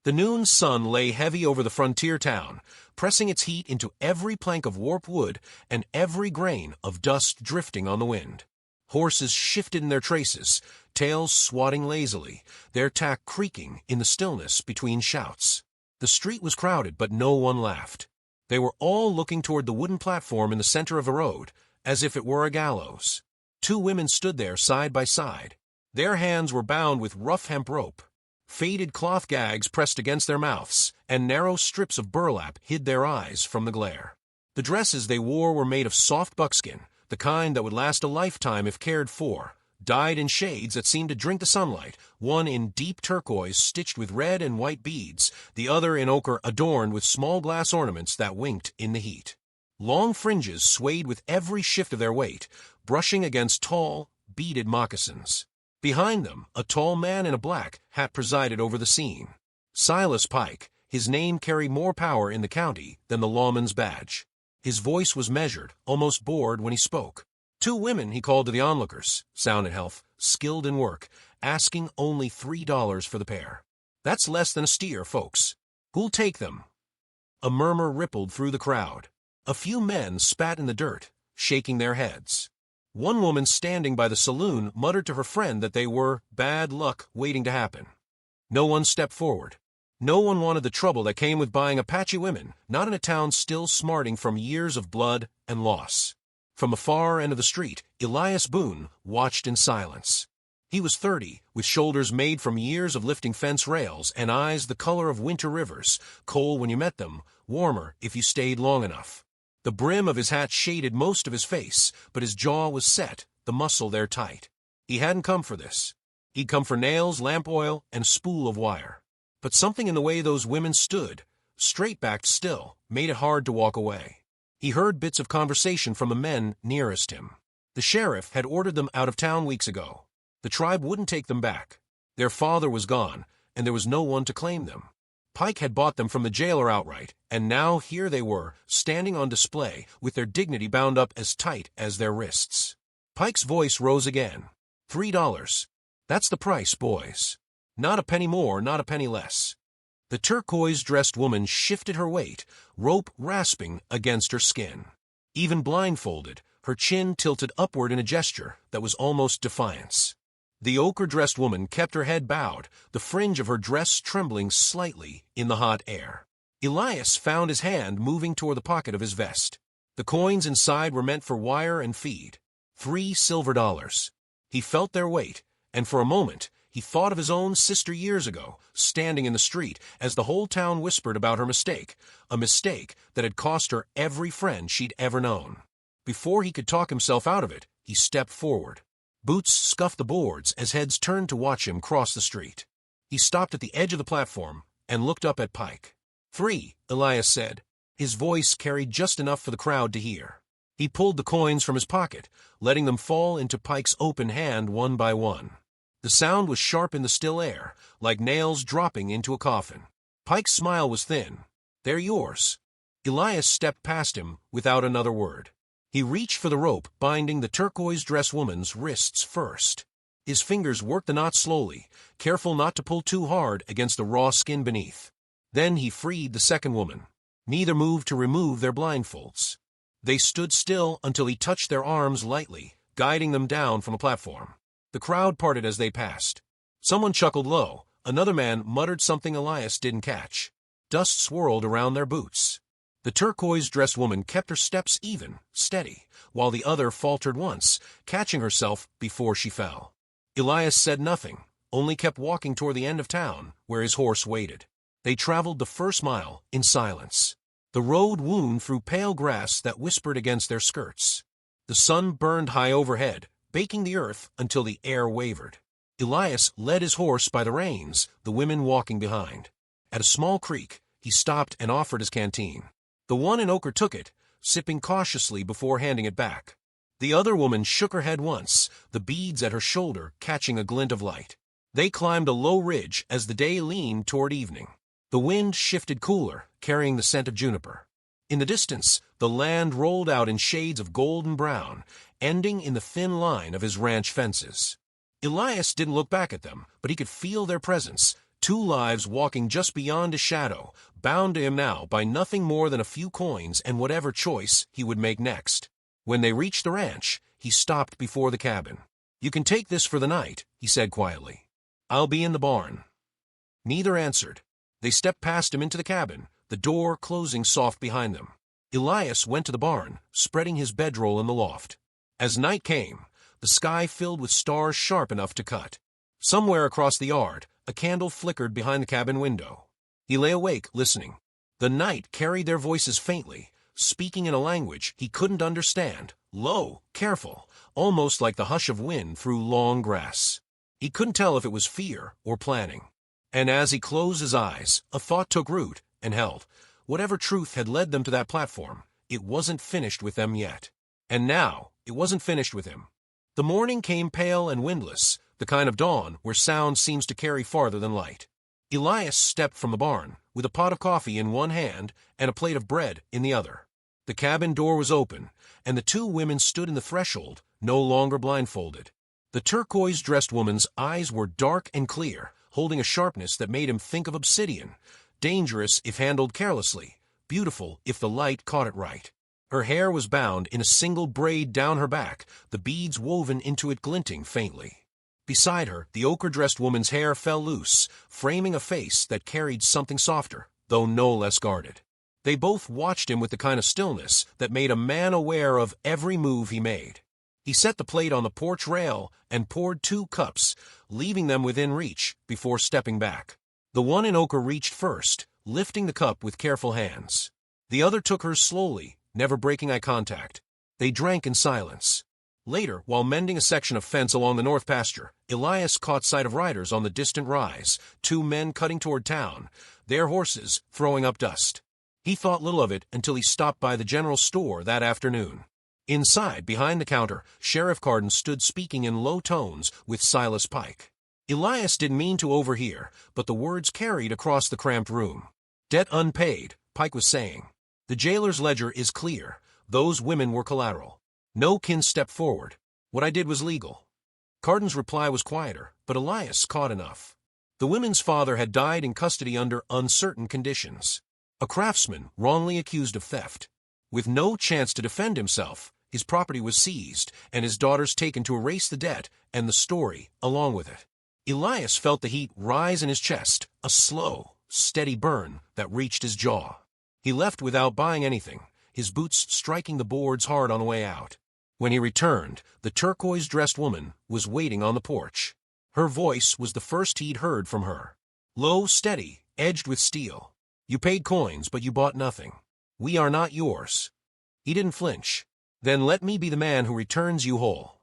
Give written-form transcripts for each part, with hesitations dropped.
The noon sun lay heavy over the frontier town, pressing its heat into every plank of warped wood and every grain of dust drifting on the wind. Horses shifted in their traces, tails swatting lazily, their tack creaking in the stillness between shouts. The street was crowded, but no one laughed. They were all looking toward the wooden platform in the center of the road, as if it were a gallows. Two women stood there side by side. Their hands were bound with rough hemp rope. Faded cloth gags pressed against their mouths, and narrow strips of burlap hid their eyes from the glare. The dresses they wore were made of soft buckskin, the kind that would last a lifetime if cared for, dyed in shades that seemed to drink the sunlight, one in deep turquoise stitched with red and white beads, the other in ochre adorned with small glass ornaments that winked in the heat. Long fringes swayed with every shift of their weight, brushing against tall, beaded moccasins. Behind them, a tall man in a black hat presided over the scene. Silas Pike, his name carried more power in the county than the lawman's badge. His voice was measured, almost bored when he spoke. Two women, he called to the onlookers, sound and health, skilled in work, asking only $3 for the pair. That's less than a steer, folks. Who'll take them? A murmur rippled through the crowd. A few men spat in the dirt, shaking their heads. One woman standing by the saloon muttered to her friend that they were bad luck waiting to happen. No one stepped forward. No one wanted the trouble that came with buying Apache women, not in a town still smarting from years of blood and loss. From the far end of the street, Elias Boone watched in silence. He was 30, with shoulders made from years of lifting fence rails and eyes the color of winter rivers, cold when you met them, warmer if you stayed long enough. The brim of his hat shaded most of his face, but his jaw was set, the muscle there tight. He hadn't come for this. He'd come for nails, lamp oil, and a spool of wire. But something in the way those women stood, straight-backed still, made it hard to walk away. He heard bits of conversation from the men nearest him. The sheriff had ordered them out of town weeks ago. The tribe wouldn't take them back. Their father was gone, and there was no one to claim them. Pike had bought them from the jailer outright, and now here they were, standing on display, with their dignity bound up as tight as their wrists. Pike's voice rose again. $3. That's the price, boys. Not a penny more, not a penny less. The turquoise-dressed woman shifted her weight, rope rasping against her skin. Even blindfolded, her chin tilted upward in a gesture that was almost defiance. The ochre-dressed woman kept her head bowed, the fringe of her dress trembling slightly in the hot air. Elias found his hand moving toward the pocket of his vest. The coins inside were meant for wire and feed. $3 silver. He felt their weight, and for a moment he thought of his own sister years ago, standing in the street as the whole town whispered about her mistake, a mistake that had cost her every friend she'd ever known. Before he could talk himself out of it, he stepped forward. Boots scuffed the boards as heads turned to watch him cross the street. He stopped at the edge of the platform and looked up at Pike. $3, Elias said. His voice carried just enough for the crowd to hear. He pulled the coins from his pocket, letting them fall into Pike's open hand one by one. The sound was sharp in the still air, like nails dropping into a coffin. Pike's smile was thin. They're yours. Elias stepped past him without another word. He reached for the rope binding the turquoise-dressed woman's wrists first. His fingers worked the knot slowly, careful not to pull too hard against the raw skin beneath. Then he freed the second woman. Neither moved to remove their blindfolds. They stood still until he touched their arms lightly, guiding them down from the platform. The crowd parted as they passed. Someone chuckled low. Another man muttered something Elias didn't catch. Dust swirled around their boots. The turquoise-dressed woman kept her steps even, steady, while the other faltered once, catching herself before she fell. Elias said nothing, only kept walking toward the end of town, where his horse waited. They traveled the first mile in silence. The road wound through pale grass that whispered against their skirts. The sun burned high overhead, baking the earth until the air wavered. Elias led his horse by the reins, the women walking behind. At a small creek, he stopped and offered his canteen. The one in ochre took it, sipping cautiously before handing it back. The other woman shook her head once, the beads at her shoulder catching a glint of light. They climbed a low ridge as the day leaned toward evening. The wind shifted cooler, carrying the scent of juniper. In the distance, the land rolled out in shades of golden brown, ending in the thin line of his ranch fences. Elias didn't look back at them, but he could feel their presence, 2 lives walking just beyond his shadow, bound to him now by nothing more than a few coins and whatever choice he would make next. When they reached the ranch, he stopped before the cabin. "You can take this for the night," he said quietly. "I'll be in the barn." Neither answered. They stepped past him into the cabin, the door closing soft behind them. Elias went to the barn, spreading his bedroll in the loft. As night came, the sky filled with stars sharp enough to cut. Somewhere across the yard, a candle flickered behind the cabin window. He lay awake, listening. The night carried their voices faintly, speaking in a language he couldn't understand, low, careful, almost like the hush of wind through long grass. He couldn't tell if it was fear or planning. And as he closed his eyes, a thought took root and held. Whatever truth had led them to that platform, it wasn't finished with them yet. And now, it wasn't finished with him. The morning came pale and windless, the kind of dawn where sound seems to carry farther than light. Elias stepped from the barn, with a pot of coffee in one hand and a plate of bread in the other. The cabin door was open, and the 2 women stood in the threshold, no longer blindfolded. The turquoise-dressed woman's eyes were dark and clear, holding a sharpness that made him think of obsidian, dangerous if handled carelessly, beautiful if the light caught it right. Her hair was bound in a single braid down her back, the beads woven into it glinting faintly. Beside her, the ochre-dressed woman's hair fell loose, framing a face that carried something softer, though no less guarded. They both watched him with the kind of stillness that made a man aware of every move he made. He set the plate on the porch rail and poured 2 cups, leaving them within reach, before stepping back. The one in ochre reached first, lifting the cup with careful hands. The other took hers slowly, never breaking eye contact. They drank in silence. Later, while mending a section of fence along the north pasture, Elias caught sight of riders on the distant rise, 2 men cutting toward town, their horses throwing up dust. He thought little of it until he stopped by the general store that afternoon. Inside, behind the counter, Sheriff Carden stood speaking in low tones with Silas Pike. Elias didn't mean to overhear, but the words carried across the cramped room. "Debt unpaid," Pike was saying. "The jailer's ledger is clear. Those women were collateral. No kin stepped forward. What I did was legal." Carden's reply was quieter, but Elias caught enough. The women's father had died in custody under uncertain conditions. A craftsman wrongly accused of theft. With no chance to defend himself, his property was seized, and his daughters taken to erase the debt and the story along with it. Elias felt the heat rise in his chest, a slow, steady burn that reached his jaw. He left without buying anything, his boots striking the boards hard on the way out. When he returned, the turquoise-dressed woman was waiting on the porch. Her voice was the first he'd heard from her. Low, steady, edged with steel. "You paid coins, but you bought nothing. We are not yours." He didn't flinch. "Then let me be the man who returns you whole."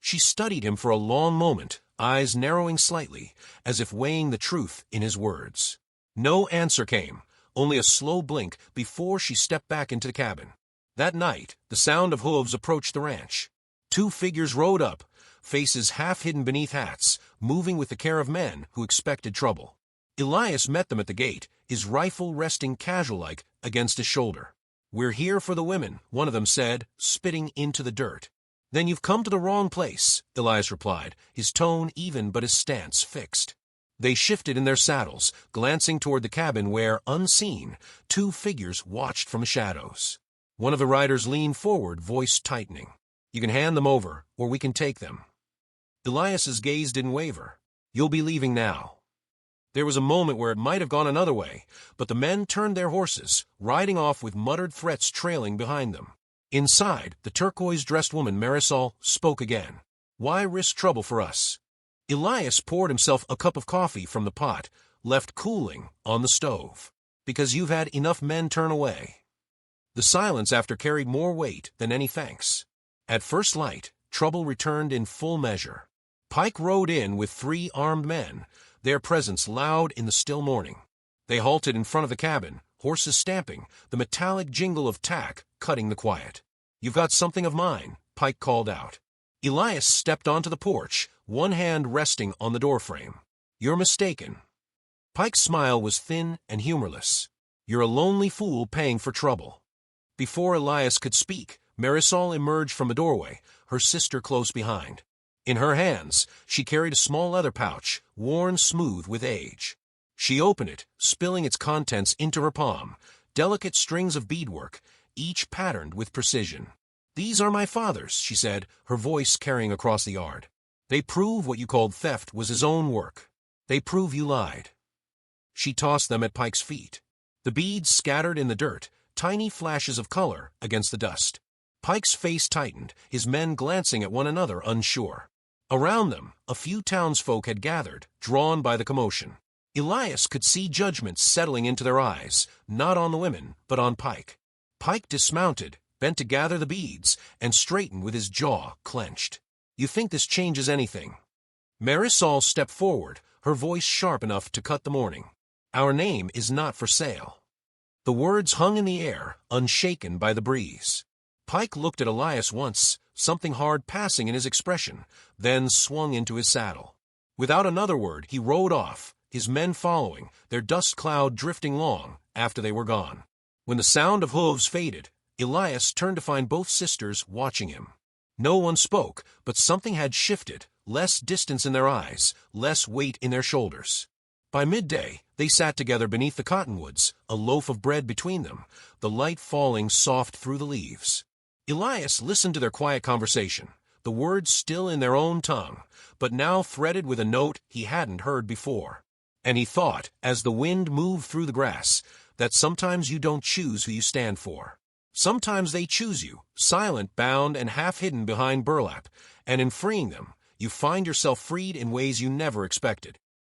She studied him for a long moment, eyes narrowing slightly, as if weighing the truth in his words. No answer came, only a slow blink before she stepped back into the cabin. That night, the sound of hooves approached the ranch. 2 figures rode up, faces half hidden beneath hats, moving with the care of men who expected trouble. Elias met them at the gate, his rifle resting casual-like against his shoulder. "We're here for the women," one of them said, spitting into the dirt. "Then you've come to the wrong place," Elias replied, his tone even but his stance fixed. They shifted in their saddles, glancing toward the cabin where, unseen, 2 figures watched from the shadows. One of the riders leaned forward, voice tightening. "You can hand them over, or we can take them." Elias's gaze didn't waver. "You'll be leaving now." There was a moment where it might have gone another way, but the men turned their horses, riding off with muttered threats trailing behind them. Inside, the turquoise-dressed woman, Marisol, spoke again. "Why risk trouble for us?" Elias poured himself a cup of coffee from the pot, left cooling on the stove. "Because you've had enough men turn away." The silence after carried more weight than any thanks. At first light, trouble returned in full measure. Pike rode in with 3 armed men, their presence loud in the still morning. They halted in front of the cabin, horses stamping, the metallic jingle of tack cutting the quiet. "You've got something of mine," Pike called out. Elias stepped onto the porch, one hand resting on the doorframe. "You're mistaken." Pike's smile was thin and humorless. "You're a lonely fool paying for trouble." Before Elias could speak, Marisol emerged from the doorway, her sister close behind. In her hands, she carried a small leather pouch, worn smooth with age. She opened it, spilling its contents into her palm, delicate strings of beadwork, each patterned with precision. "These are my father's," she said, her voice carrying across the yard. "They prove what you called theft was his own work. They prove you lied." She tossed them at Pike's feet. The beads scattered in the dirt, tiny flashes of color against the dust. Pike's face tightened, his men glancing at one another unsure. Around them, a few townsfolk had gathered, drawn by the commotion. Elias could see judgment settling into their eyes, not on the women, but on Pike. Pike dismounted, bent to gather the beads, and straightened with his jaw clenched. "You think this changes anything?" Marisol stepped forward, her voice sharp enough to cut the morning. "Our name is not for sale." The words hung in the air, unshaken by the breeze. Pike looked at Elias once, something hard passing in his expression, then swung into his saddle. Without another word, he rode off, his men following, their dust cloud drifting long after they were gone. When the sound of hooves faded, Elias turned to find both sisters watching him. No one spoke, but something had shifted, less distance in their eyes, less weight in their shoulders. By midday, they sat together beneath the cottonwoods, a loaf of bread between them, the light falling soft through the leaves. Elias listened to their quiet conversation, the words still in their own tongue, but now threaded with a note he hadn't heard before. And he thought, as the wind moved through the grass, that sometimes you don't choose who you stand for. Sometimes they choose you, silent, bound, and half-hidden behind burlap, and in freeing them, you find yourself freed in ways you never expected.